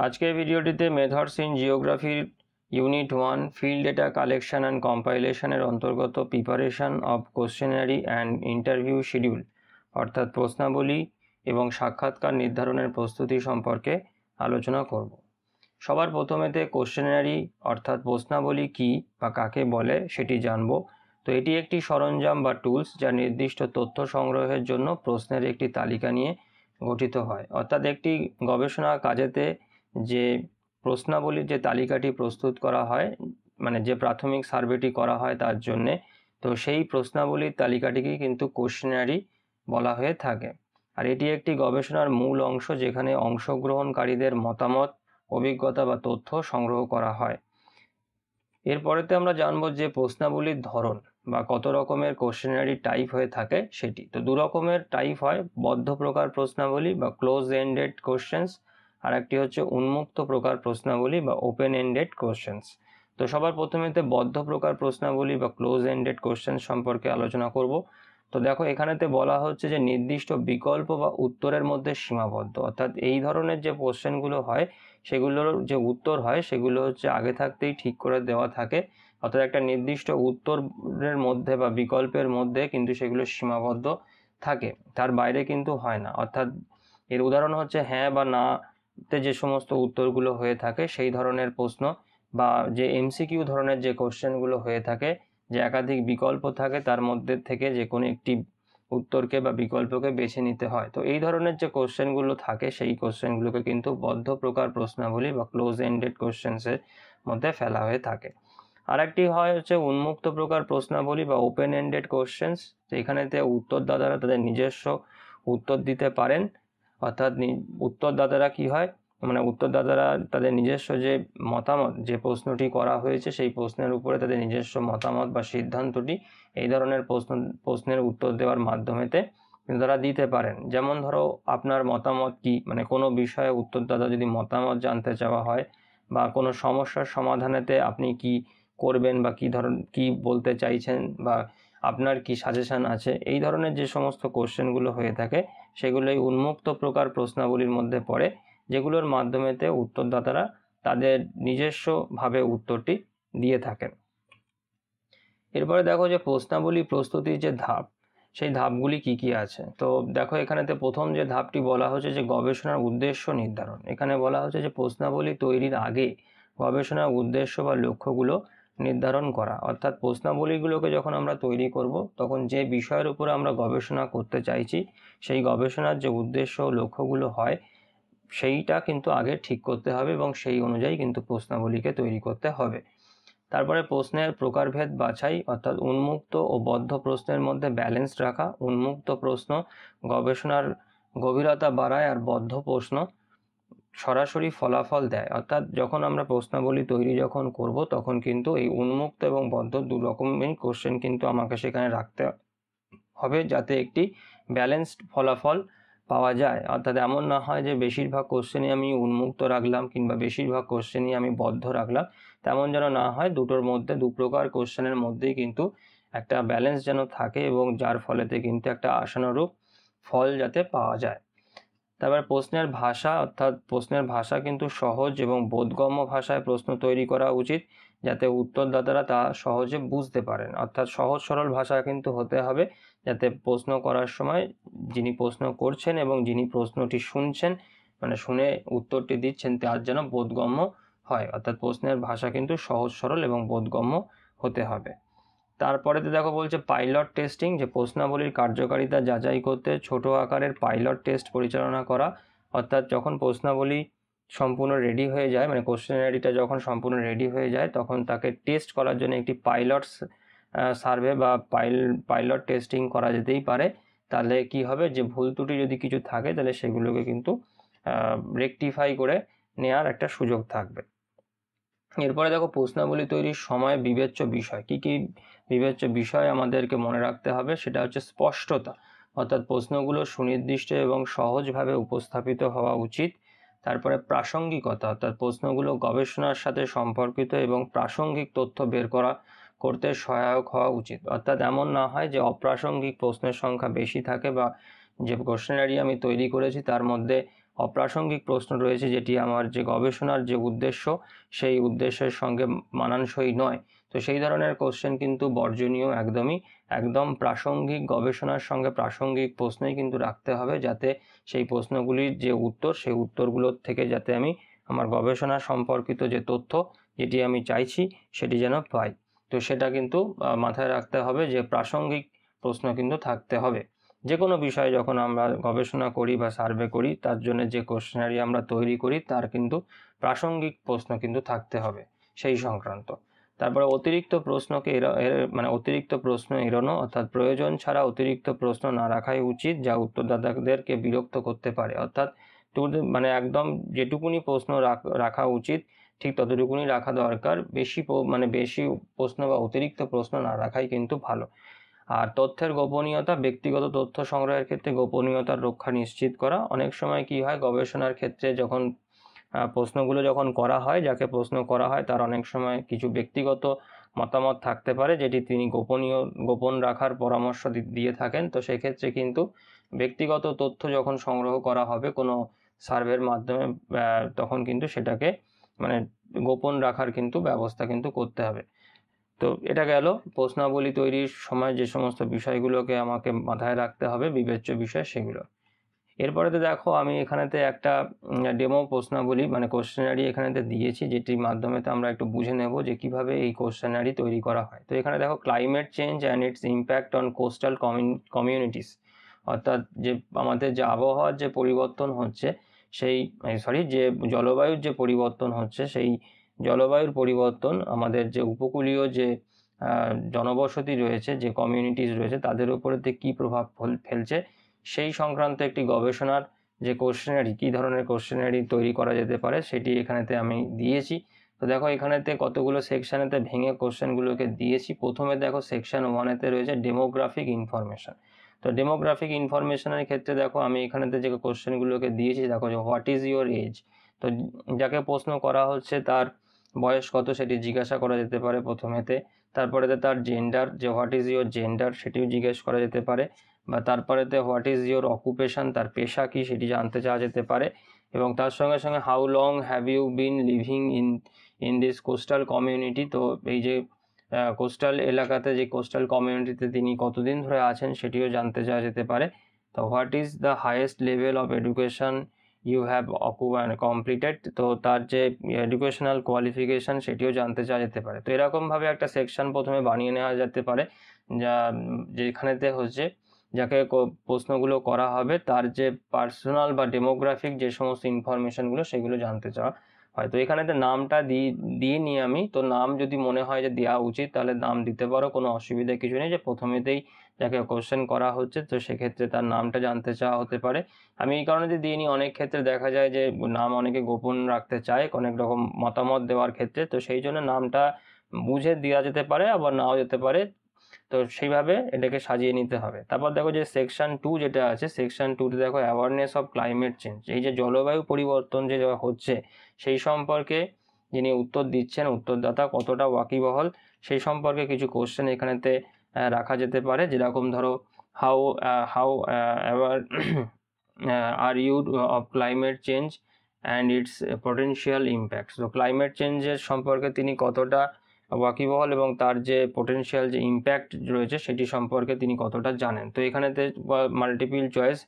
আজকের ভিডিওটিতে methods in জিওগ্রাফির unit 1 field data collection and কম্পাইলেশনের অন্তর্গত preparation of questionnaire and interview schedule অর্থাৎ প্রশ্নাবলী এবং সাক্ষাৎকার নির্ধারণের প্রস্তুতি সম্পর্কে আলোচনা করব। সবার প্রথমেতে কোশ্চেনারি অর্থাৎ প্রশ্নাবলী কী বা কাকে বলে সেটি জানব। তো এটি একটি সরঞ্জাম বা টুলস যা নির্দিষ্ট তথ্য সংগ্রহের জন্য প্রশ্নের একটি তালিকা নিয়ে গঠিত হয়। অর্থাৎ একটি গবেষণা কাজেতে যে প্রশ্নাবলীর যে তালিকাটি প্রস্তুত করা হয়, মানে যে প্রাথমিক সার্ভেটি করা হয় তার জন্যে, তো সেই প্রশ্নাবলীর তালিকাটিকেই কিন্তু কোশ্চেনারি বলা হয়ে থাকে। আর এটি একটি গবেষণার মূল অংশ যেখানে অংশগ্রহণকারীদের মতামত, অভিজ্ঞতা বা তথ্য সংগ্রহ করা হয়। এরপরেতে আমরা জানবো যে প্রশ্নাবলীর ধরন বা কত রকমের কোশ্চেনারি টাইপ হয়ে থাকে সেটি। তো দু রকমের টাইপ হয়, বদ্ধ প্রকার প্রশ্নাবলী বা ক্লোজ এন্ডেড কোশ্চেন্স, আর একটি হচ্ছে উন্মুক্ত প্রকার প্রশ্নাবলী বা ওপেন এন্ডেড কোশ্চেন্স। তো সবার প্রথমেতে বদ্ধ প্রকার প্রশ্নাবলী বা ক্লোজ এন্ডেড কোশ্চেন্স সম্পর্কে আলোচনা করব। তো দেখো, এখানেতে বলা হচ্ছে যে নির্দিষ্ট বিকল্প বা উত্তরের মধ্যে সীমাবদ্ধ, অর্থাৎ এই ধরনের যে কোশ্চেনগুলো হয় সেগুলোর যে উত্তর হয় সেগুলো হচ্ছে আগে থাকতেই ঠিক করে দেওয়া থাকে, অর্থাৎ একটা নির্দিষ্ট উত্তরের মধ্যে বা বিকল্পের মধ্যে কিন্তু সেগুলো সীমাবদ্ধ থাকে, তার বাইরে কিন্তু হয় না। অর্থাৎ এর উদাহরণ হচ্ছে হ্যাঁ বা না তে যে সমস্ত উত্তরগুলো হয়ে থাকে সেই ধরনের প্রশ্ন, বা যে এমসিকিউ ধরনের যে কোশ্চেনগুলো হয়ে থাকে, যে একাধিক বিকল্প থাকে তার মধ্যে থেকে যে কোনো একটি উত্তরকে বা বিকল্পকে বেছে নিতে হয়। তো এই ধরনের যে কোশ্চেনগুলো থাকে সেই কোশ্চেনগুলোকে কিন্তু বদ্ধ প্রকার প্রশ্নাবলী বা ক্লোজ এন্ডেড কোশ্চেন্সের মধ্যে ফেলা হয়ে থাকে। আরেকটি হয় হচ্ছে উন্মুক্ত প্রকার প্রশ্নাবলী বা ওপেন এন্ডেড কোশ্চেন্স, যেখানেতে উত্তরদাতারা তাদের নিজস্ব উত্তর দিতে পারেন। অর্থাৎ উত্তরদাতারা কি হয়, মানে উত্তরদাতারা তাদের নিজস্ব যে মতামত, যে প্রশ্নটি করা হয়েছে সেই প্রশ্নের উপরে তাদের নিজস্ব মতামত বা সিদ্ধান্তটি এই ধরনের প্রশ্নের উত্তর দেওয়ার মাধ্যমেতে কিন্তু তারা দিতে পারেন। যেমন ধরো, আপনার মতামত কি, মানে কোনো বিষয়ে উত্তরদাতা যদি মতামত জানতে চাওয়া হয়, বা কোনো সমস্যার সমাধানেতে আপনি কি করবেন বা কি বলতে চাইছেন, বা আপনার কি সাজেশন আছে, এই ধরনের যে সমস্ত কোশ্চেনগুলো হয়ে থাকে সেগুলোই উন্মুক্ত প্রকার প্রশ্নাবলীর মধ্যে পড়ে, যেগুলোর মাধ্যমেতে উত্তরদাতারা তাদের নিজস্বভাবে উত্তরটি দিয়ে থাকেন। এরপরে দেখো যে প্রশ্নাবলী প্রস্তুতির যে ধাপ, সেই ধাপগুলি কি কি আছে। তো দেখো, এখানেতে প্রথম যে ধাপটি বলা হচ্ছে যে গবেষণার উদ্দেশ্য নির্ধারণ। এখানে বলা হচ্ছে যে প্রশ্নাবলী তৈরির আগে গবেষণার উদ্দেশ্য বা লক্ষ্যগুলো নির্ধারণ করা। অর্থাৎ প্রশ্নাবলীগুলোকে যখন আমরা তৈরি করব তখন যে বিষয়ের উপরে আমরা গবেষণা করতে চাইছি সেই গবেষণার যে উদ্দেশ্য ও লক্ষ্যগুলো হয় সেইটা কিন্তু আগে ঠিক করতে হবে এবং সেই অনুযায়ী কিন্তু প্রশ্নাবলীকে তৈরি করতে হবে। তারপরে প্রশ্নের প্রকারভেদ বাছাই, অর্থাৎ উন্মুক্ত ও বদ্ধ প্রশ্নের মধ্যে ব্যালেন্স রাখা। উন্মুক্ত প্রশ্ন গবেষণার গভীরতা বাড়ায় আর বদ্ধ প্রশ্ন সরাসরি ফলাফল দেয়। অর্থাৎ যখন আমরা প্রশ্নাবলী তৈরি যখন করব তখন কিন্তু এই উন্মুক্ত এবং বদ্ধ দু রকমের কোশ্চেন কিন্তু আমাকে সেখানে রাখতে হবে, যাতে একটি ব্যালেন্সড ফলাফল পাওয়া যায়। অর্থাৎ এমন না হয় যে বেশিরভাগ কোশ্চেনই আমি উন্মুক্ত রাখলাম কিংবা বেশিরভাগ কোশ্চেনই আমি বদ্ধ রাখলাম, তেমন যেন না হয়। দুটোর মধ্যে, দু প্রকার কোশ্চেনের মধ্যেই কিন্তু একটা ব্যালেন্স যেন থাকে এবং যার ফলেতে কিন্তু একটা আশানুরূপ ফল যাতে পাওয়া যায়। তারপর প্রশ্নের ভাষা, অর্থাৎ প্রশ্নের ভাষা কিন্তু সহজ এবং বোধগম্য ভাষায় প্রশ্ন তৈরি করা উচিত, যাতে উত্তরদাতারা তা সহজে বুঝতে পারেন। অর্থাৎ সহজ সরল ভাষা কিন্তু হতে হবে, যাতে প্রশ্ন করার সময় যিনি প্রশ্ন করছেন এবং যিনি প্রশ্নটি শুনছেন, মানে শুনে উত্তরটি দিচ্ছেন, তার যেন বোধগম্য হয়। অর্থাৎ প্রশ্নের ভাষা কিন্তু সহজ সরল এবং বোধগম্য হতে হবে। তারপরে তো দেখো বলছে পাইলট টেস্টিং, যে প্রশ্নাবলীর কার্যকারিতা যাচাই করতে ছোট আকারের পাইলট টেস্ট পরিচালনা করা। অর্থাৎ যখন প্রশ্নাবলী সম্পূর্ণ রেডি হয়ে যায়, মানে কোশ্চেনারিটা যখন সম্পূর্ণ রেডি হয়ে যায়, তখন তাকে টেস্ট করার জন্য একটি পাইলট সার্ভে বা পাইলট টেস্টিং করা যেতেই পারে। তাহলে কি হবে, যে ভুল ত্রুটি যদি কিছু থাকে তাহলে সেগুলোকে কিন্তু রেকটিফাই করে নেওয়ার একটা সুযোগ থাকবে। এরপরে দেখো প্রশ্নাবলী তৈরির সময় বিবেচ্য বিষয়, কি কি বিবেচ্য বিষয় আমাদেরকে মনে রাখতে হবে, সেটা হচ্ছে স্পষ্টতা, অর্থাৎ প্রশ্নগুলো সুনির্দিষ্ট এবং সহজভাবে উপস্থাপিত হওয়া উচিত। তারপরে প্রাসঙ্গিকতা, অর্থাৎ প্রশ্নগুলো গবেষণার সাথে সম্পর্কিত এবং প্রাসঙ্গিক তথ্য বের করতে সহায়ক হওয়া উচিত। অর্থাৎ এমন না হয় যে অপ্রাসঙ্গিক প্রশ্নের সংখ্যা বেশি থাকে, বা যে কোশ্চেনারি আমি তৈরি করেছি তার মধ্যে অপ্রাসঙ্গিক প্রশ্ন রয়েছে যেটি আমার যে গবেষণার যে উদ্দেশ্য সেই উদ্দেশ্যের সঙ্গে মানানসই নয়, তো সেই ধরনের কোশ্চেন কিন্তু বর্জনীয়, একদম প্রাসঙ্গিক, গবেষণার সঙ্গে প্রাসঙ্গিক প্রশ্নই কিন্তু রাখতে হবে, যাতে সেই প্রশ্নগুলির যে উত্তর সেই উত্তরগুলোর থেকে যাতে আমি আমার গবেষণা সম্পর্কিত যে তথ্য যেটি আমি চাইছি সেটি যেন পাই। তো সেটা কিন্তু মাথায় রাখতে হবে যে প্রাসঙ্গিক প্রশ্ন কিন্তু থাকতে হবে। যে কোনো বিষয়ে যখন আমরা গবেষণা করি বা সার্ভে করি, তার জন্য যে কোশ্চেনারি আমরা তৈরি করি তার কিন্তু প্রাসঙ্গিক প্রশ্ন কিন্তু থাকতে হবে সেই সংক্রান্ত। তারপরে অতিরিক্ত প্রশ্নকে অতিরিক্ত প্রশ্ন এড়ানো, অর্থাৎ প্রয়োজন ছাড়া অতিরিক্ত প্রশ্ন না রাখাই উচিত, যা উত্তরদাতাদেরকে বিরক্ত করতে পারে। অর্থাৎ একদম যেটুকুনি প্রশ্ন রাখা উচিত ঠিক ততটুকুনি রাখা দরকার, বেশি প্রশ্ন বা অতিরিক্ত প্রশ্ন না রাখাই কিন্তু ভালো। আর তথ্যের গোপনীয়তা, ব্যক্তিগত তথ্য সংগ্রহের ক্ষেত্রে গোপনীয়তার রক্ষা নিশ্চিত করা। অনেক সময় কি হয়, গবেষণার ক্ষেত্রে যখন প্রশ্নগুলো যখন করা হয়, যাকে প্রশ্ন করা হয় তার অনেক সময় কিছু ব্যক্তিগত মতামত থাকতে পারে, যেটি তিনি গোপন রাখার পরামর্শ দিয়ে থাকেন। তো সেক্ষেত্রে কিন্তু ব্যক্তিগত তথ্য যখন সংগ্রহ করা হবে কোনো সার্ভের মাধ্যমে, তখন কিন্তু সেটাকে গোপন রাখার কিন্তু ব্যবস্থা কিন্তু করতে হবে। তো এটা গেল প্রশ্নাবলী তৈরির সময় যে সমস্ত বিষয়গুলোকে আমাকে মাথায় রাখতে হবে, বিবেচ্য বিষয় সেগুলো। এরপরে তো দেখো আমি এখানেতে একটা ডেমো প্রশ্নাবলী কোশ্চেনারি এখানেতে দিয়েছি, যেটির মাধ্যমে তো আমরা একটু বুঝে নেব যে কিভাবে এই কোশ্চেনারি তৈরি করা হয়। তো এখানে দেখো climate change and it's impact on coastal communities, অর্থাৎ যে আমাদের যে আবহাওয়ার যে পরিবর্তন হচ্ছে যে জলবায়ুর যে পরিবর্তন হচ্ছে, সেই জলবায়ুর পরিবর্তন আমাদের যে উপকূলীয় যে জনবসতি রয়েছে, যে কমিউনিটিস রয়েছে, তাদের উপরে কী প্রভাব ফেলছে সেই সংক্রান্ত একটি গবেষণার যে কোশ্চেনারি, কী ধরনের কোশ্চেনারি তৈরি করা যেতে পারে সেটি এখানেতে আমি দিয়েছি। তো দেখো এখানেতে কতগুলো সেকশানেতে ভেঙে কোশ্চেনগুলোকে দিয়েছি। প্রথমে দেখো সেকশন 1-এতে রয়েছে ডেমোগ্রাফিক ইনফরমেশন। তো ডেমোগ্রাফিক ইনফরমেশনের ক্ষেত্রে দেখো আমি এখানেতে যে কোশ্চেনগুলোকে দিয়েছি, দেখো যে হোয়াট ইজ ইউর এজ। তো যাকে প্রশ্ন করা হচ্ছে তার বয়স কত সেটি জিজ্ঞাসা করা যেতে পারে প্রথমেতে। তারপরে তার জেন্ডার, যে হোয়াট ইজ ইউর জেন্ডার সেটিও জিজ্ঞেস করা যেতে পারে, বা তারপরেতে হোয়াট ইজ ইউর অকুপেশন, তার পেশা কী সেটি জানতে চাওয়া যেতে পারে। এবং তার সঙ্গে সঙ্গে how long have you been living in this coastal community. তো এই যে কোস্টাল এলাকাতে, যে কোস্টাল কমিউনিটিতে তিনি কতদিন ধরে আছেন সেটিও জানতে চাওয়া যেতে পারে। তো what is the highest level of education you have completed, তো তার যে এডুকেশনাল কোয়ালিফিকেশান সেটিও জানতে চাওয়া যেতে পারে। তো এরকমভাবে একটা সেকশন প্রথমে বানিয়ে নেওয়া যেতে পারে, যেখানেতে হচ্ছে যাকে প্রশ্নগুলো করা হবে তার যে পার্সোনাল বা ডেমোগ্রাফিক যে সমস্ত ইনফরমেশনগুলো সেগুলো জানতে চাওয়া হয়। তো এখানেতে নামটা দিইনি আমি, তো নাম যদি মনে হয় যে দেওয়া উচিত তাহলে নাম দিতে পারো, কোনো অসুবিধা কিছু নেই। যে প্রথমেতেই যাকে কোশ্চেন করা হচ্ছে তো সেক্ষেত্রে তার নামটা জানতে চাওয়া হতে পারে। আমি এই কারণে দিইনি, অনেক ক্ষেত্রে দেখা যায় যে নাম অনেকে গোপন রাখতে চায় অনেক রকম মতামত দেওয়ার ক্ষেত্রে, তো সেই জন্য নামটা বুঝে দেওয়া যেতে পারে আবার নাও যেতে পারে। তো সেইভাবে এটাকে সাজিয়ে নিতে হবে। তারপর দেখো যে সেকশন 2 যেটা আছে, সেকশন 2তে দেখো অ্যাওয়ারনেস অফ ক্লাইমেট চেঞ্জ, এই যে জলবায়ু পরিবর্তন যে হচ্ছে সেই সম্পর্কে যিনি উত্তর দিচ্ছেন, উত্তরদাতা কতটা ওয়াকিবহল সেই সম্পর্কে কিছু কোশ্চেন এখানেতে রাখা যেতে পারে। যেরকম ধরো how aware are you of climate change and its potential impacts. তো ক্লাইমেট চেঞ্জের সম্পর্কে তিনি কতটা ওয়াকিবহল এবং তার যে পোটেনশিয়াল যে ইম্প্যাক্ট রয়েছে সেটি সম্পর্কে তিনি কতটা জানেন। তো এখানেতে মাল্টিপল চয়েস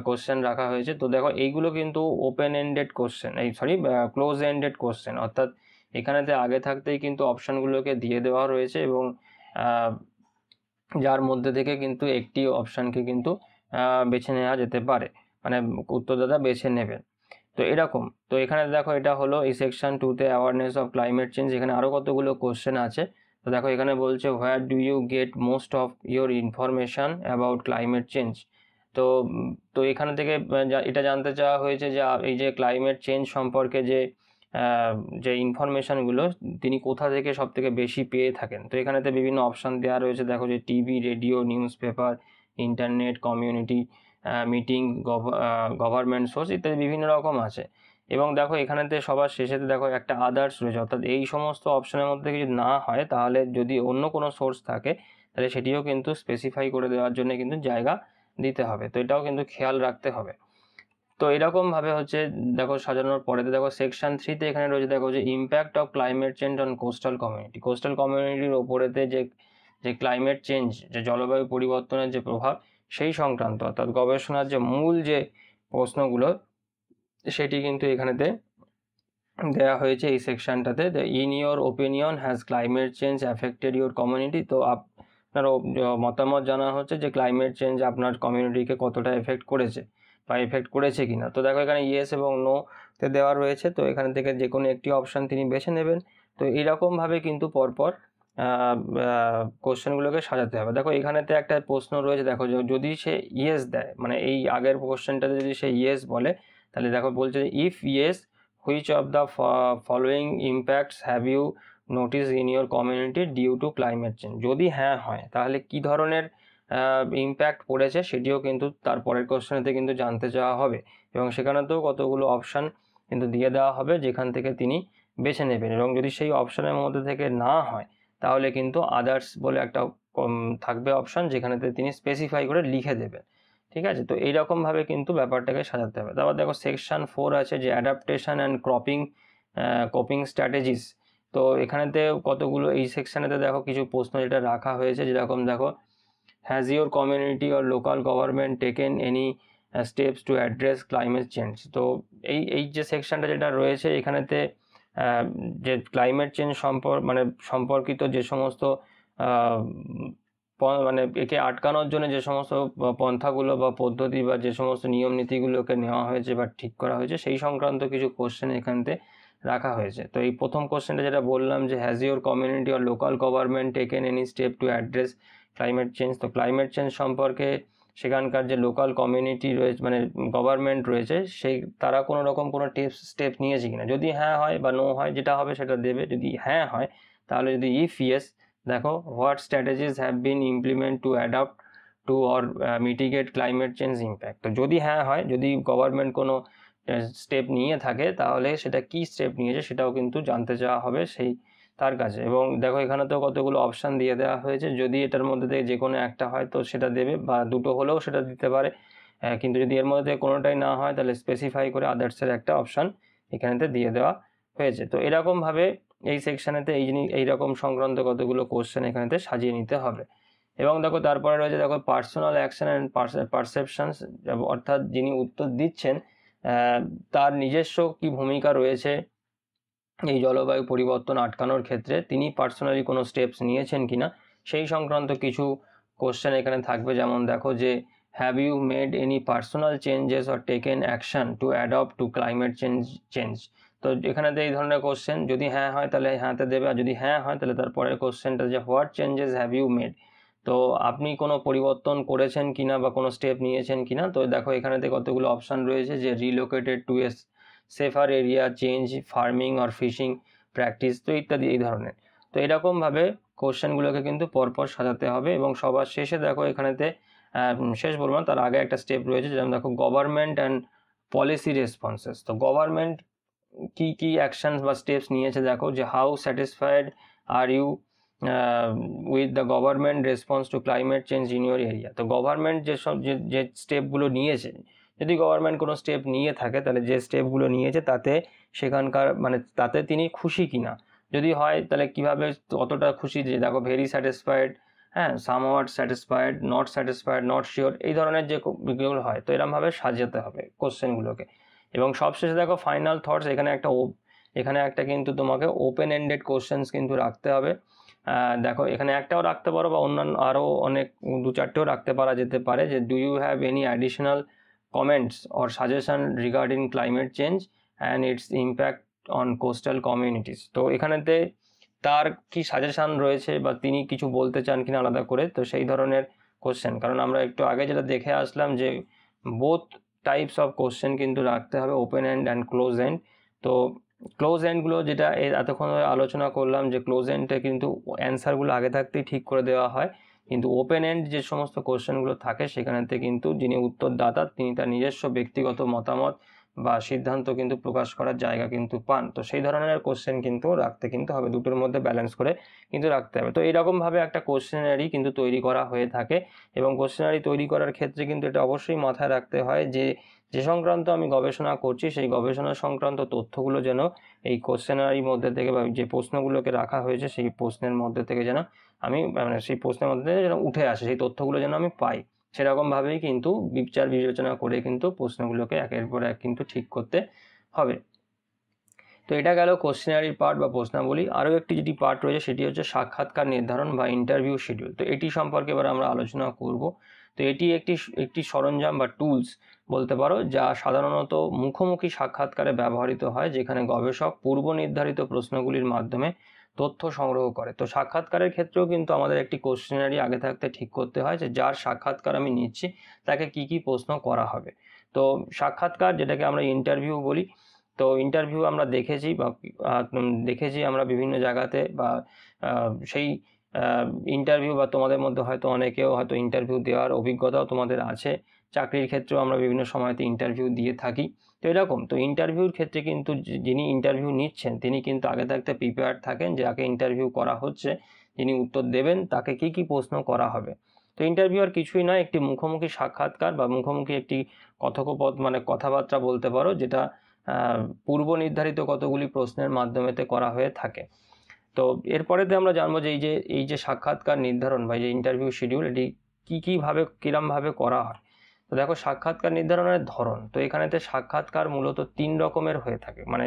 কোশ্চেন রাখা হয়েছে। তো দেখো এইগুলো কিন্তু open ended question, close ended question, অর্থাৎ এখানেতে আগে থাকতেই কিন্তু অপশানগুলোকে দিয়ে দেওয়া রয়েছে এবং যার মধ্যে থেকে কিন্তু একটি অপশানকে কিন্তু বেছে নেওয়া যেতে পারে, উত্তরদাতা বেছে নেবেন। তো এরকম, তো এখানে দেখো এটা হলো এই সেকশন 2তে অ্যাওয়ারনেস অফ ক্লাইমেট চেঞ্জ। এখানে আরও কতগুলো কোশ্চেন আছে। তো দেখো এখানে বলছে where do you get most of your information about climate change. তো তো এখানে থেকে এটা জানতে চাওয়া হয়েছে যে এই যে ক্লাইমেট চেঞ্জ সম্পর্কে যে ইনফরমেশানগুলো তিনি কোথা থেকে সব থেকে বেশি পেয়ে থাকেন। তো এখানেতে বিভিন্ন অপশান দেওয়া রয়েছে, দেখো যে TV, radio, news paper, internet, community meeting, government source ইত্যাদি বিভিন্ন রকম আছে। এবং দেখো এখানেতে সবার শেষেতে দেখো একটা আদার্স রয়েছে, অর্থাৎ এই সমস্ত অপশানের মধ্যে কিছু না হয় তাহলে যদি অন্য কোনো সোর্স থাকে তাহলে সেটিও কিন্তু স্পেসিফাই করে দেওয়ার জন্য কিন্তু জায়গা দিতে হবে। তো এটাও কিন্তু খেয়াল রাখতে হবে। তো তো এরকমভাবে হচ্ছে দেখো সাজানোর পরেতে দেখো সেকশন 3-তে এখানে রয়েছে দেখো যে impact of climate change on coastal community. Coastal কমিউনিটির ওপরেতে যে ক্লাইমেট চেঞ্জ, যে জলবায়ু পরিবর্তনের যে প্রভাব সেই সংক্রান্ত অর্থাৎ গবেষণার যে মূল যে প্রশ্নগুলো সেটি কিন্তু এখানেতে দেওয়া হয়েছে এই সেকশনটাতে। In your opinion has climate change affected your community. তো আপনার মতামত জানা হচ্ছে যে ক্লাইমেট চেঞ্জ আপনার কমিউনিটিকে কতটা এফেক্ট করেছে বা এফেক্ট করেছে কিনা। তো দেখো এখানে ইয়েস এবং নোতে দেওয়া রয়েছে, তো এখান থেকে যে কোনো একটি অপশান তিনি বেছে নেবেন। তো এরকমভাবে কিন্তু পরপর কোশ্চেনগুলোকে সাজাতে হবে। দেখো এখানেতে একটা প্রশ্ন রয়েছে, দেখো যদি সে ইয়েস দেয়, মানে এই আগের কোশ্চেনটাতে যদি সে ইয়েস বলে, তাহলে দেখো বলছে if yes which of the following impacts have you noticed in your community due to climate change। যদি হ্যাঁ হয় তাহলে কি ধরনের ইম্প্যাক্ট পড়েছে সেটিও কিন্তু তারপরের কোশ্চেনেতে কিন্তু জানতে চাওয়া হবে, এবং সেখানেতেও কতগুলো অপশান কিন্তু দিয়ে দেওয়া হবে যেখান থেকে তিনি বেছে নেবেন। এবং যদি সেই অপশানের মধ্যে থেকে না হয় তাহলে কিন্তু আদার্স বলে একটা থাকবে অপশান, যেখানেতে তিনি স্পেসিফাই করে লিখে দেবেন। ঠিক আছে, তো এইরকমভাবে কিন্তু ব্যাপারটাকে সাজাতে হবে। তারপর দেখো সেকশন 4 আছে যে অ্যাডাপ্টেশন অ্যান্ড কোপিং স্ট্র্যাটেজিস। তো এখানেতে কতগুলো এই সেকশানেতে দেখো কিছু প্রশ্ন যেটা রাখা হয়েছে, যেরকম দেখো has your community or local government taken any steps to address climate change. তো এই যে সেকশনটা যেটা রয়েছে এখানেতে যে ক্লাইমেট চেঞ্জ সম্পর্কিত যে সমস্ত মানে একে আটকানোর জন্য যে সমস্ত পন্থাগুলো বা পদ্ধতি বা যে সমস্ত নিয়ম নীতিগুলোকে নেওয়া হয়েছে বা ঠিক করা হয়েছে সেই সংক্রান্ত কিছু কোশ্চেন এখানতে রাখা হয়েছে। তো এই প্রথম কোশ্চেনটা যেটা বললাম যে has your community or local government taken any step to address climate change. তো ক্লাইমেট চেঞ্জ সম্পর্কে সেখানকার যে লোকাল কমিউনিটি রয়েছে, মানে গভর্নমেন্ট রয়েছে, তারা কোনো রকম কোনো স্টেপ নিয়েছে কিনা। যদি হ্যাঁ হয় বা নো হয়, যেটা হবে সেটা দেবে। যদি হ্যাঁ হয় তাহলে যদি ইফ ইয়েস, দেখো what strategies have been implement to adapt two or mitigate climate change impact. তো যদি হ্যাঁ হয়, যদি গভর্নমেন্ট কোনো স্টেপ নিয়ে থাকে তাহলে সেটা কি স্টেপ নিয়েছে সেটাও কিন্তু জানতে চাওয়া হবে তার কাছে। এবং দেখো এখানে তো কতগুলো অপশান দিয়ে দেওয়া হয়েছে, যদি এটার মধ্যে থেকে যে কোনো একটা হয় তো সেটা দেবে, বা দুটো হলেও সেটা দিতে পারে। কিন্তু যদি এর মধ্যে থেকে কোনোটাই না হয় তাহলে স্পেসিফাই করে আদার্সের একটা অপশান এখানেতে দিয়ে দেওয়া হয়েছে। তো এরকমভাবে এই সেকশানেতে এইরকম সংক্রান্ত কতগুলো কোশ্চেন এখানেতে সাজিয়ে নিতে হবে। এবং দেখো তারপরে রয়েছে দেখো পার্সোনাল অ্যাকশন অ্যান্ড পারসেপশনস, অর্থাৎ যিনি উত্তর দিচ্ছেন তার নিজস্ব কি ভূমিকা রয়েছে এই জলবায়ু পরিবর্তন আটকানোর ক্ষেত্রে, তিনি পার্সোনালি কোনো স্টেপস নিয়েছেন কিনা সেই সংক্রান্ত কিছু কোশ্চেন এখানে থাকবে। যেমন দেখো যে have you made any personal changes or taken action to adapt to climate change. তো এখানেতে এই ধরনের কোশ্চেন যদি হ্যাঁ হয় তাহলে হ্যাঁতে দেবে, আর যদি হ্যাঁ হয় তাহলে তারপরের কোশ্চেনটা যে what changes have you made. তো আপনি কোনো পরিবর্তন করেছেন কিনা বা কোনো স্টেপ নিয়েছেন কিনা। তো দেখো এখানেতে কতগুলো অপশান রয়েছে যে relocated to a safer area, change farming or fishing practice, তো ইত্যাদি এই ধরনের। তো এরকমভাবে কোশ্চেনগুলোকে কিন্তু পরপর সাজাতে হবে। এবং সবার শেষে দেখো এখানেতে শেষ বলবো না, তার আগে একটা স্টেপ রয়েছে, যেমন দেখো গভর্নমেন্ট অ্যান্ড পলিসি রেসপন্সেস। তো গভর্নমেন্ট কি অ্যাকশনস বা স্টেপস নিয়েছে, দেখো যে how satisfied are you with the government response to climate change in your area. তো গভর্নমেন্ট যে স্টেপগুলো নিয়েছে, যদি গভর্নমেন্ট কোনো স্টেপ নিয়ে থাকে তাহলে যে স্টেপগুলো নিয়েছে তাতে তিনি খুশি কিনা। যদি হয় তাহলে কিভাবে, কতটা খুশি, যে দেখো ভেরি স্যাটিসফাইড, হ্যাঁ, somewhat satisfied, not satisfied, not sure, এই ধরনের যে যেগুলো হয় তো এরকমভাবে সাজাতে হবে কোশ্চেনগুলোকে। এবং সবশেষে দেখো ফাইনাল থটস, এখানে একটা কিন্তু তোমাকে ওপেন এন্ডেড কোশ্চেন্স কিন্তু রাখতে হবে। দেখো এখানে একটাও রাখতে পারো বা অন্যান্য আরও অনেক 2-4টেও রাখতে যেতে পারে, যে do you have any additional comments or suggestion regarding climate change and its impact on coastal communities। তো এখানেতে তার কি সাজেশন রয়েছে বা তিনি কিছু বলতে চান কিনা আলাদা করে, তো সেই ধরনের কোশ্চেন। কারণ আমরা একটু আগে যেটা দেখে আসলাম যে বোথ টাইপস অফ কোশ্চেন কিন্তু রাখতে হবে, open end and close end. তো ক্লোজ এন্ডগুলো যেটা এতক্ষণ আলোচনা করলাম, যে ক্লোজ এন্ডে কিন্তু অ্যান্সারগুলো আগে থাকতেই ঠিক করে দেওয়া হয়, কিন্তু ওপেন এন্ড যে সমস্ত কোশ্চেনগুলো থাকে সেখানেতে কিন্তু যিনি উত্তরদাতা তিনি তার নিজস্ব ব্যক্তিগত মতামত বা সিদ্ধান্ত কিন্তু প্রকাশ করার জায়গা কিন্তু পান। তো সেই ধরনের কোশ্চেন কিন্তু রাখতে কিন্তু হবে, দুটোর মধ্যে ব্যালেন্স করে কিন্তু রাখতে হবে। তো এইরকমভাবে একটা কোশ্চেনারি কিন্তু তৈরি করা হয়ে থাকে, এবং কোশ্চেনারি তৈরি করার ক্ষেত্রে কিন্তু এটা অবশ্যই মাথায় রাখতে হয় যে যে সংক্রান্ত আমি গবেষণা করছি সেই গবেষণা সংক্রান্ত তথ্যগুলো যেন এই কোশ্চেনারির মধ্যে থেকে বা যে প্রশ্নগুলোকে রাখা হয়েছে সেই প্রশ্নের মধ্যে থেকে যেন আমি মানে সেই প্রশ্নের মধ্যে থেকে যেন উঠে আসে, সেই তথ্যগুলো যেন আমি পাই। সেরকমভাবেই কিন্তু বিচার বিবেচনা করে কিন্তু প্রশ্নগুলোকে একের পর এক কিন্তু ঠিক করতে হবে। তো এটা গেল কোশ্চেনারির পার্ট বা প্রশ্নাবলী। আরও একটি যেটি পার্ট রয়েছে সেটি হচ্ছে সাক্ষাৎকার নির্ধারণ বা ইন্টারভিউ শিডিউল। তো এটি সম্পর্কে এবার আমরা আলোচনা করব। তো এটি একটি সরঞ্জাম বা টুলস বলতে পারো, যা সাধারণত মুখোমুখি সাক্ষাৎকারে ব্যবহৃত হয়, যেখানে গবেষক পূর্ব নির্ধারিত প্রশ্নগুলির মাধ্যমে তথ্য সংগ্রহ করে। তো সাক্ষাৎকারের ক্ষেত্রেও কিন্তু আমাদের একটি কোশ্চেনারি আগে থাকতে ঠিক করতে হয় যে যার সাক্ষাৎকার আমি নিচ্ছি তাকে কি কি প্রশ্ন করা হবে। তো সাক্ষাৎকার, যেটাকে আমরা ইন্টারভিউ বলি, তো ইন্টারভিউ আমরা দেখেছি আমরা বিভিন্ন জায়গাতে, বা সেই ইন্টারভিউ বা তোমাদের মধ্যে হয়তো অনেকেও হয়তো ইন্টারভিউ দেওয়ার অভিজ্ঞতাও তোমাদের আছে। চাকরির ক্ষেত্রেও আমরা বিভিন্ন সময়তে ইন্টারভিউ দিয়ে থাকি। তো এরকম তো ইন্টারভিউর ক্ষেত্রে কিন্তু যিনি ইন্টারভিউ নিচ্ছেন তিনি কিন্তু আগে থাকতে প্রিপেয়ার থাকেন যে যাকে ইন্টারভিউ করা হচ্ছে, যিনি উত্তর দেবেন তাকে কি কি প্রশ্ন করা হবে। তো ইন্টারভিউ আর কিছুই নয়, একটি মুখোমুখি সাক্ষাৎকার বা মুখোমুখি একটি কথোপকথন কথাবার্তা বলতে পারো, যেটা পূর্ব নির্ধারিত কতগুলি প্রশ্নের মাধ্যমেতে করা হয়ে থাকে। তো এরপরেতে আমরা জানবো যে এই যে সাক্ষাৎকার নির্ধারণ বা যে ইন্টারভিউ শিডিউল, এটি কিরমভাবে করা হয়। তো দেখো, সাক্ষাৎকার নির্ধারণের ধরন, তো এখানেতে সাক্ষাৎকার মূলত 3 রকমের হয়ে থাকে, মানে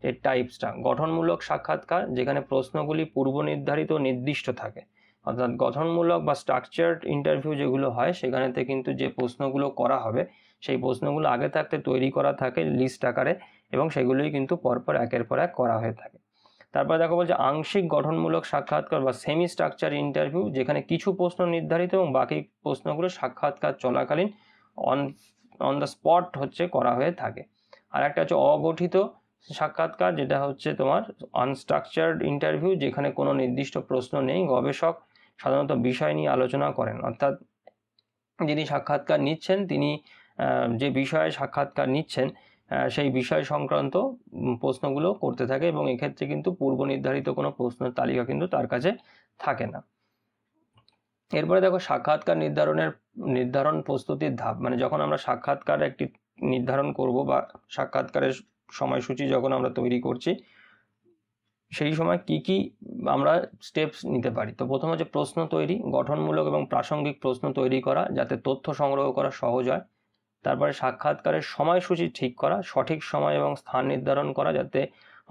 যে টাইপসটা: গঠনমূলক সাক্ষাৎকার, যেখানে প্রশ্নগুলি পূর্ব নির্ধারিত নির্দিষ্ট থাকে, অর্থাৎ গঠনমূলক বা স্ট্রাকচার্ড ইন্টারভিউ যেগুলো হয় সেখানেতে কিন্তু যে প্রশ্নগুলো করা হবে সেই প্রশ্নগুলো আগে থাকতে তৈরি করা থাকে লিস্ট আকারে, এবং সেগুলোই কিন্তু পরপর একের পর এক করা হয়ে থাকে। তারপরে দেখো বলছে আংশিক গঠনমূলক সাক্ষাৎকার বা সেমি স্ট্রাকচার ইন্টারভিউ, যেখানে কিছু প্রশ্ন নির্ধারিত এবং বাকি প্রশ্নগুলো সাক্ষাৎকার চলাকালীন অন দ্য স্পট করা হয়ে থাকে। আর একটা হচ্ছে অগঠিত সাক্ষাৎকার, যেটা হচ্ছে তোমার আনস্ট্রাকচার্ড ইন্টারভিউ, যেখানে কোনো নির্দিষ্ট প্রশ্ন নেই, গবেষক সাধারণত বিষয় নিয়ে আলোচনা করেন, অর্থাৎ যিনি সাক্ষাৎকার নিচ্ছেন তিনি যে বিষয়ে সাক্ষাৎকার নিচ্ছেন সেই বিষয় সংক্রান্ত প্রশ্নগুলো করতে থাকে, এবং এক্ষেত্রে কিন্তু পূর্ব নির্ধারিত কোনো প্রশ্নের তালিকা কিন্তু তার কাছে থাকে না। এরপরে দেখো সাক্ষাৎকার নির্ধারণ প্রস্তুতির ধাপ, মানে যখন আমরা সাক্ষাৎকার একটি নির্ধারণ করব বা সাক্ষাৎকারের সময়সূচি যখন আমরা তৈরি করছি সেই সময় কি কি আমরা স্টেপস নিতে পারি। তো প্রথম হচ্ছে প্রশ্ন তৈরি, গঠনমূলক এবং প্রাসঙ্গিক প্রশ্ন তৈরি করা যাতে তথ্য সংগ্রহ করা সহজ হয়। তারপরে সাক্ষাৎকারের সময়সূচি ঠিক করা, সঠিক সময় এবং স্থান নির্ধারণ করা যাতে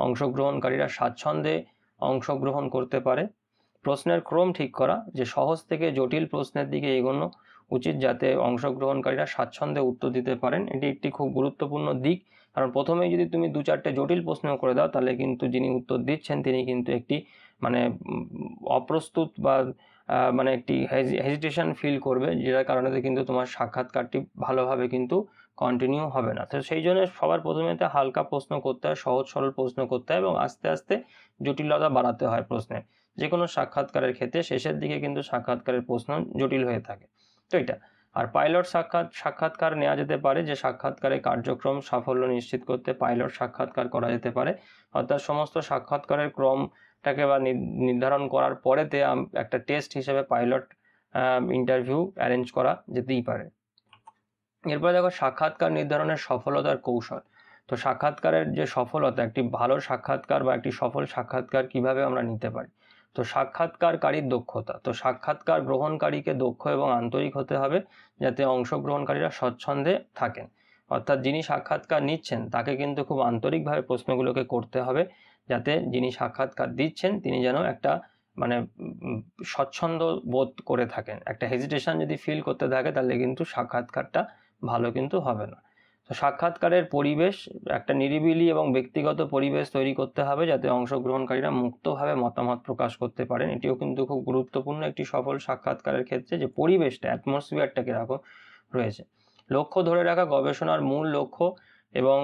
অংশগ্রহণকারীরা স্বাচ্ছন্দ্যে অংশগ্রহণ করতে পারে। প্রশ্নের ক্রম ঠিক করা, যে সহজ থেকে জটিল প্রশ্নের দিকে এগোনো উচিত যাতে অংশগ্রহণকারীরা স্বাচ্ছন্দ্যে উত্তর দিতে পারেন। এটি একটি খুব গুরুত্বপূর্ণ দিক, কারণ প্রথমেই যদি তুমি 2-4টে জটিল প্রশ্ন করে দাও তাহলে কিন্তু যিনি উত্তর দিচ্ছেন তিনি কিন্তু একটি মানে অপ্রস্তুত বা মানে একটি হেজিটেশন ফিল করবে, যেটার কারণে কিন্তু তোমার সাক্ষাৎকারটি ভালোভাবে কিন্তু কন্টিনিউ হবে না। তো সেই জন্য সবার প্রথমেতে হালকা প্রশ্ন করতে হয়, সহজ সরল প্রশ্ন করতে হয়, এবং আস্তে আস্তে জটিলতা বাড়াতে হয় প্রশ্নের। যে কোনো সাক্ষাৎকারের ক্ষেত্রে শেষের দিকে কিন্তু সাক্ষাৎকারের প্রশ্ন জটিল হয়ে থাকে। তো এটা আর পাইলট সাক্ষাৎকার নেওয়া যেতে পারে, যে সাক্ষাৎকারের কার্যক্রম সাফল্য নিশ্চিত করতে পাইলট সাক্ষাৎকার করা যেতে পারে, অর্থাৎ সমস্ত সাক্ষাৎকারের ক্রমটাকে বা নির্ধারণ করার পরেতে একটা টেস্ট হিসেবে পাইলট ইন্টারভিউ অ্যারেঞ্জ করা যেতেই পারে। এরপরে দেখো সাক্ষাৎকার নির্ধারণের সফলতার কৌশল। তো সাক্ষাৎকারের যে সফলতা, একটি ভালো সাক্ষাৎকার বা একটি সফল সাক্ষাৎকার কিভাবে আমরা নিতে পারি। তো সাক্ষাৎকারকারীর দক্ষতা, তো সাক্ষাৎকার গ্রহণকারীকে দক্ষ এবং আন্তরিক হতে হবে যাতে অংশগ্রহণকারীরা স্বচ্ছন্দে থাকেন, অর্থাৎ যিনি সাক্ষাৎকার নিচ্ছেন তাকে কিন্তু খুব আন্তরিকভাবে প্রশ্নগুলোকে করতে হবে যাতে যিনি সাক্ষাৎকার দিচ্ছেন তিনি যেন একটা মানে স্বচ্ছন্দ বোধ করে থাকেন। একটা হেজিটেশন যদি ফিল করতে থাকে তাহলে কিন্তু সাক্ষাৎকারটা ভালো কিন্তু হবে না। তো সাক্ষাৎকারের পরিবেশ, একটা নিরিবিলি এবং ব্যক্তিগত পরিবেশ তৈরি করতে হবে যাতে অংশগ্রহণকারীরা মুক্তভাবে মতামত প্রকাশ করতে পারেন। এটিও কিন্তু খুব গুরুত্বপূর্ণ একটি সফল সাক্ষাৎকারের ক্ষেত্রে, যে পরিবেশটা, অ্যাটমসফিয়ারটা কীরকম রয়েছে। লক্ষ্য ধরে রাখা, গবেষণার মূল লক্ষ্য এবং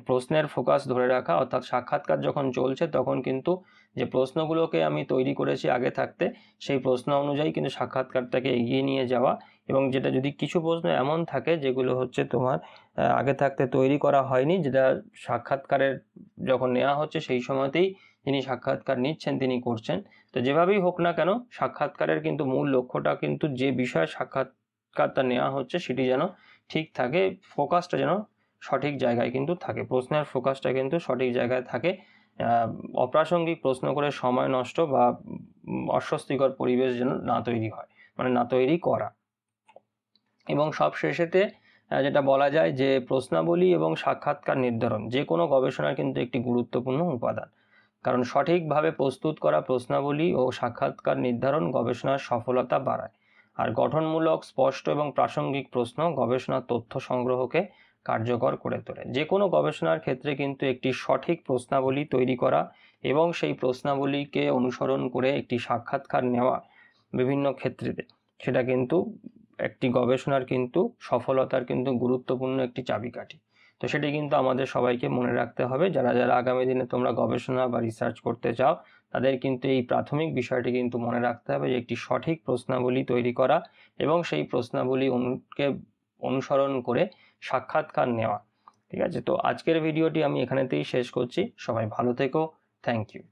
প্রশ্নের ফোকাস ধরে রাখা, অর্থাৎ সাক্ষাৎকার যখন চলছে তখন কিন্তু যে প্রশ্নগুলোকে আমি তৈরি করেছি আগে থাকতে সেই প্রশ্ন অনুযায়ী কিন্তু সাক্ষাৎকারটাকে এগিয়ে নিয়ে যাওয়া, এবং যেটা যদি কিছু প্রশ্ন এমন থাকে যেগুলো হচ্ছে তোমার আগে থাকতে তৈরি করা হয়নি, যেটা সাক্ষাৎকারের যখন নেওয়া হচ্ছে সেই সময়তেই যিনি সাক্ষাৎকার নিচ্ছেন তিনি করছেন। তো যেভাবেই হোক না কেন সাক্ষাৎকারের কিন্তু মূল লক্ষ্যটা কিন্তু যে বিষয়ে সাক্ষাৎকারটা নেওয়া হচ্ছে সেটি যেন ঠিক থাকে, ফোকাসটা যেন সঠিক জায়গায় কিন্তু থাকে, প্রশ্নের ফোকাসটা কিন্তু সঠিক জায়গায় থাকে। অপ্রাসঙ্গিক প্রশ্ন করে সময় নষ্ট বা অস্বস্তিকর পরিবেশ যেন না তৈরি হয়, মানে না তৈরি করা। এবং সব শেষেতে যেটা বলা যায় যে প্রশ্নাবলী এবং সাক্ষাৎকার নির্ধারণ যে কোনো গবেষণার কিন্তু একটি গুরুত্বপূর্ণ উপাদান, কারণ সঠিকভাবে প্রস্তুত করা প্রশ্নাবলী ও সাক্ষাৎকার নির্ধারণ গবেষণার সফলতা বাড়ায়। আর গঠনমূলক, স্পষ্ট এবং প্রাসঙ্গিক প্রশ্ন গবেষণার তথ্য সংগ্রহকে কার্যকর করে তোলে। যে কোনো গবেষণার ক্ষেত্রে কিন্তু একটি সঠিক প্রশ্নাবলী তৈরি করা এবং সেই প্রশ্নাবলীকে অনুসরণ করে একটি সাক্ষাৎকার নেওয়া বিভিন্ন ক্ষেত্রে, সেটা কিন্তু একটি গবেষণার কিন্তু সফলতার কিন্তু গুরুত্বপূর্ণ একটি চাবিকাঠি। তো সেটি কিন্তু আমাদের সবাইকে মনে রাখতে হবে। যারা যারা আগামী দিনে তোমরা গবেষণা বা রিসার্চ করতে চাও তাদের কিন্তু এই প্রাথমিক বিষয়টি কিন্তু মনে রাখতে হবে যে একটি সঠিক প্রশ্নাবলী তৈরি করা এবং সেই প্রশ্নাবলী অনুসরণ করে সাক্ষাৎকার নেওয়া। ঠিক আছে, তো আজকের ভিডিওটি আমি এখানেতেই শেষ করছি। সবাই ভালো থেকো। Thank you.